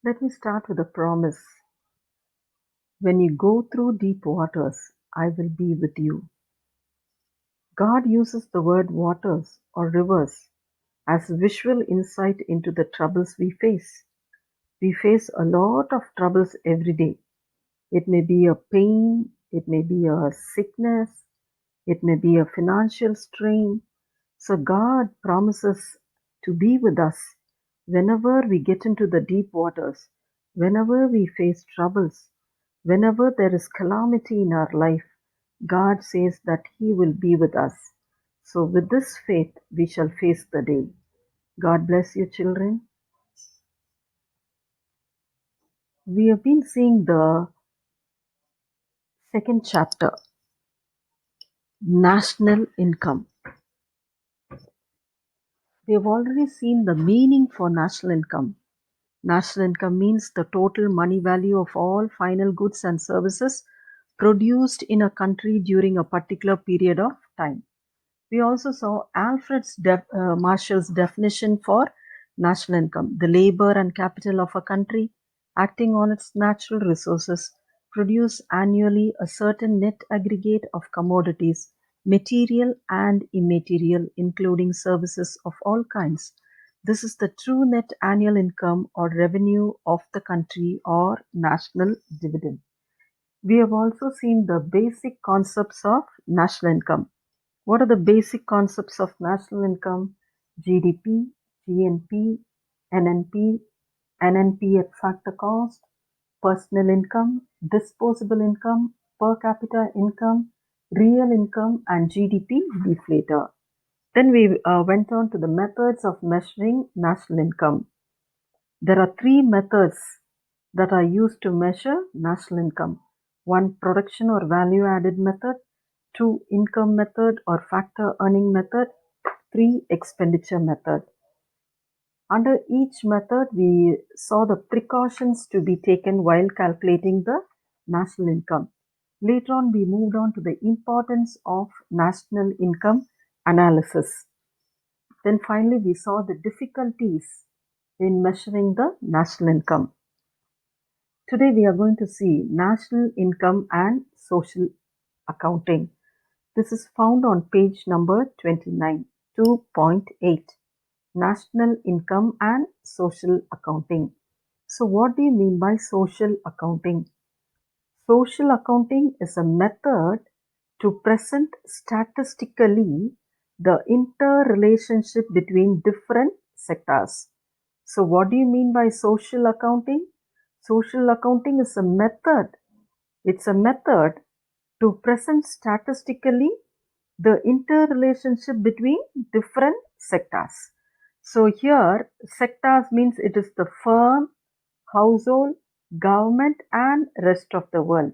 Let me start with a promise. When you go through deep waters, I will be with you. God uses the word waters or rivers as visual insight into the troubles we face. We face a lot of troubles every day. It may be a pain, it may be a sickness, it may be a financial strain. So God promises to be with us whenever we get into the deep waters, whenever we face troubles, whenever there is calamity in our life. God says that He will be with us. So, with this faith, we shall face the day. God bless you, children. We have been seeing the second chapter, national income. We have already seen the meaning for national income. National income means the total money value of all final goods and services produced in a country during a particular period of time. We also saw Marshall's definition for national income: the labor and capital of a country acting on its natural resources produce annually a certain net aggregate of commodities, material and immaterial, including services of all kinds. This is the true net annual income or revenue of the country or national dividend. We have also seen the basic concepts of national income. What are the basic concepts of national income? GDP, GNP, NNP, NNP at factor cost, personal income, disposable income, per capita income, real income, and GDP deflator. Then we went on to the methods of measuring national income. There are three methods that are used to measure national income. One, production or value added method. Two, income method or factor earning method. Three, expenditure method. Under each method, we saw the precautions to be taken while calculating the national income. Later on, we moved on to the importance of national income analysis. Then finally, we saw the difficulties in measuring the national income. Today, we are going to see national income and social accounting. This is found on page number 29, 2.8. National income and social accounting. So, what do you mean by social accounting? Social accounting is a method to present statistically the interrelationship between different sectors. So, what do you mean by social accounting? Social accounting is a method. It's a method to present statistically the interrelationship between different sectors. So here, sectors means it is the firm, household, government, and rest of the world.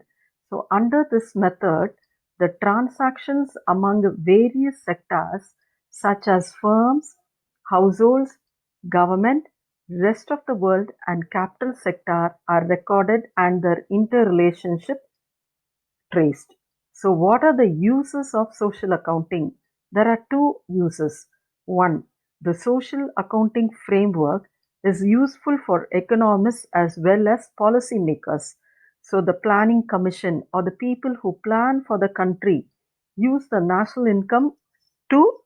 So under this method, the transactions among various sectors such as firms, households, government, rest of the world, and capital sector are recorded and their interrelationship traced. So, what are the uses of social accounting? There are two uses. One, the social accounting framework is useful for economists as well as policymakers. So, the planning commission or the people who plan for the country use the national income to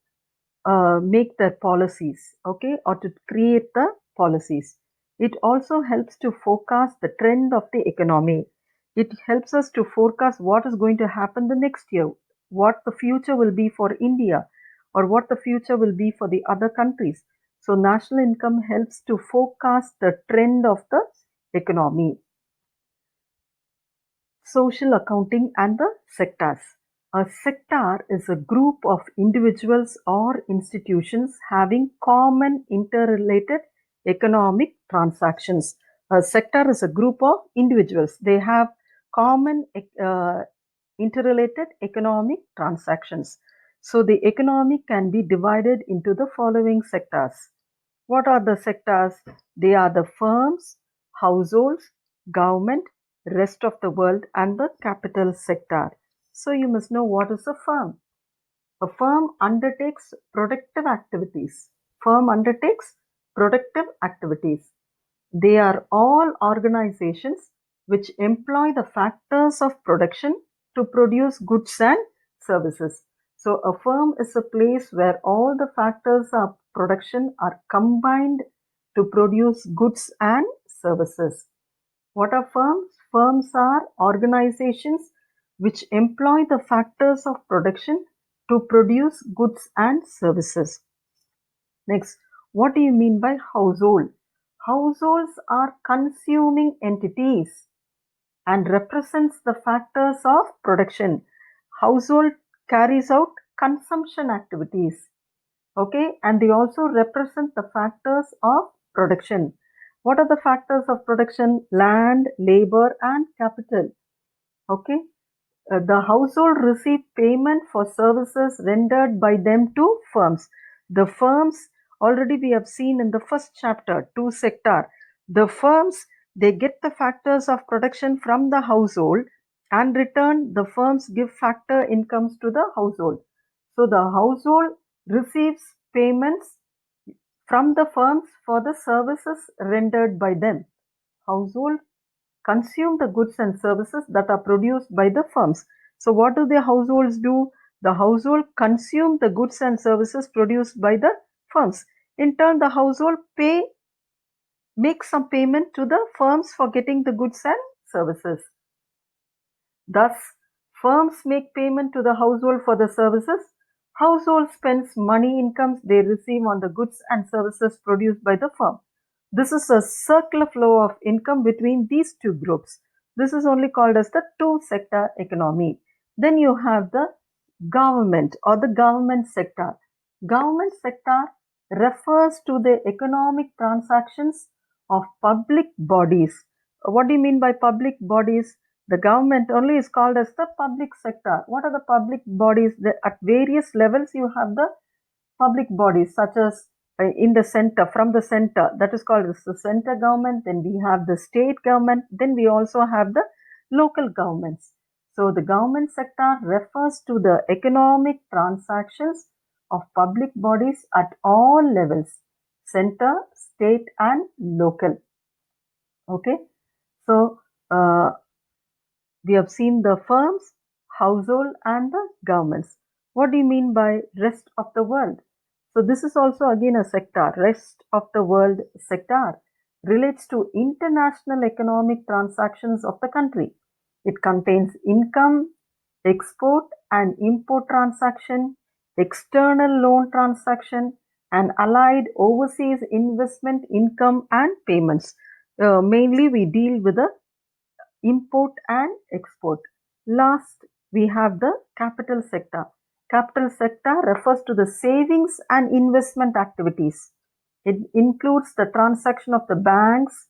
make their policies, okay, or to create the policies. It also helps to forecast the trend of the economy. It helps us to forecast what is going to happen the next year, what the future will be for India, or what the future will be for the other countries. So, national income helps to forecast the trend of the economy. Social accounting and the sectors. A sector is a group of individuals or institutions having common interrelated economic transactions. A sector is a group of individuals. They have common interrelated economic transactions. So the economy can be divided into the following sectors. What are the sectors? They are the firms, households, government, rest of the world, and the capital sector. So you must know what is a firm. A firm undertakes productive activities. Firm undertakes productive activities. They are all organizations which employ the factors of production to produce goods and services. So a firm is a place where all the factors of production are combined to produce goods and services. What are firms? Firms are organizations which employ the factors of production to produce goods and services. Next, what do you mean by household? Households are consuming entities and represents the factors of production. Household carries out consumption activities. Okay, and they also represent the factors of production. What are the factors of production? Land, labor, and capital. Okay, the household receive payment for services rendered by them to firms. The firms, already we have seen in the first chapter, two sector. The firms, they get the factors of production from the household, and return the firms give factor incomes to the household. So the household receives payments from the firms for the services rendered by them. Household consume the goods and services that are produced by the firms. So what do the households do? The household consume the goods and services produced by the firms. In turn, the household make some payment to the firms for getting the goods and services. Thus, firms make payment to the household for the services. Household spends money incomes they receive on the goods and services produced by the firm. This is a circular flow of income between these two groups. This is only called as the two-sector economy. Then you have the government or the government sector. Government sector refers to the economic transactions of public bodies. What do you mean by public bodies? The government only is called as the public sector. What are the public bodies? At various levels you have the public bodies such as in the center, from the center, that is called as the center government. Then we have the state government. Then we also have the local governments. So the government sector refers to the economic transactions of public bodies at all levels, center, state and local. Okay, so we have seen the firms, household and the governments. What do you mean by rest of the world? So this is also again a sector. Rest of the world sector relates to international economic transactions of the country. It contains income, export and import transaction, external loan transaction, and allied overseas investment income and payments. Mainly we deal with the import and export. Last, we have the capital sector. Capital sector refers to the savings and investment activities. It includes the transaction of the banks,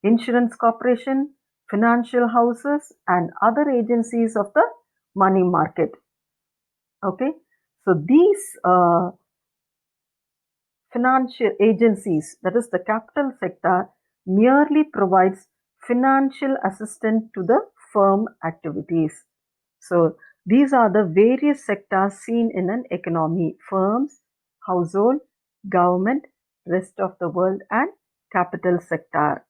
insurance corporation, financial houses, and other agencies of the money market. Okay, so these financial agencies, that is the capital sector, merely provides financial assistance to the firm activities. So these are the various sectors seen in an economy: firms, household, government, rest of the world and capital sector.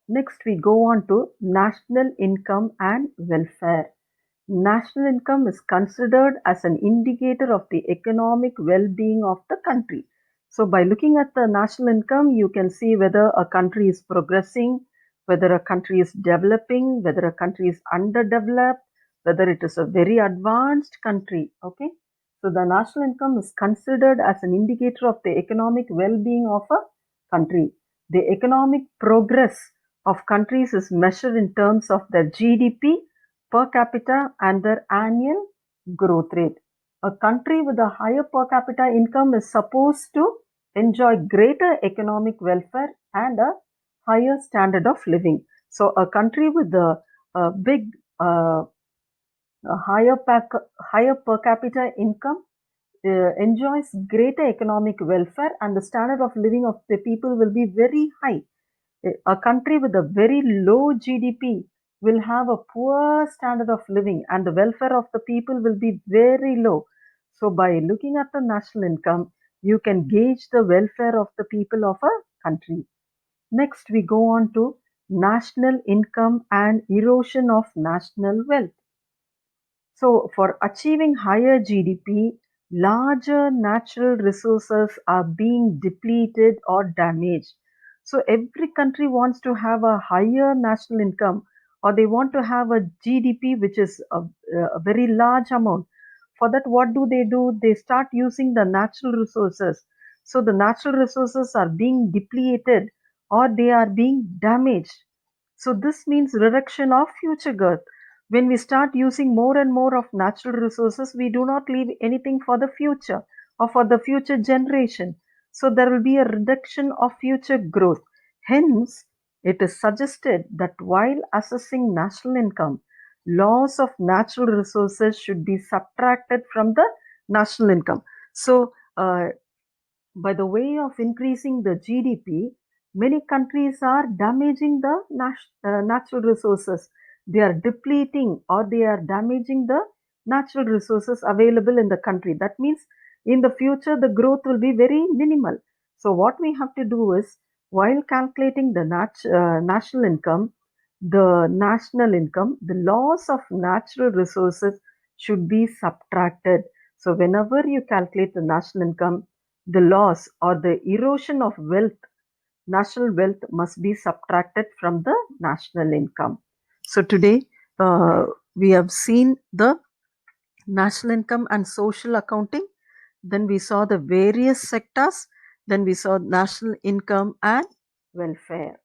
Next we go on to national income and welfare. National income is considered as an indicator of the economic well-being of the country. So by looking at the national income, you can see whether a country is progressing, whether a country is developing, whether a country is underdeveloped, whether it is a very advanced country. Okay. So the national income is considered as an indicator of the economic well-being of a country. The economic progress of countries is measured in terms of their GDP per capita and their annual growth rate. A country with a higher per capita income is supposed to enjoy greater economic welfare and a higher standard of living. So a country with a big higher per capita income enjoys greater economic welfare, and the standard of living of the people will be very high. A country with a very low GDP will have a poor standard of living, and the welfare of the people will be very low. So by looking at the national income, you can gauge the welfare of the people of a country. Next, we go on to national income and erosion of national wealth. So, for achieving higher GDP, larger natural resources are being depleted or damaged. So, every country wants to have a higher national income, or they want to have a GDP which is a very large amount. For that, what do? They start using the natural resources. So, the natural resources are being depleted or they are being damaged. So, this means reduction of future growth. When we start using more and more of natural resources, we do not leave anything for the future or for the future generation. So there will be a reduction of future growth. Hence, it is suggested that while assessing national income, loss of natural resources should be subtracted from the national income. So, by the way of increasing the GDP, many countries are damaging the natural resources. They are depleting or they are damaging the natural resources available in the country. That means in the future, the growth will be very minimal. So, what we have to do is while calculating the national income, the loss of natural resources should be subtracted. So, whenever you calculate the national income, the loss or the erosion of wealth, national wealth must be subtracted from the national income. So today we have seen the national income and social accounting. Then we saw the various sectors. Then we saw national income and welfare.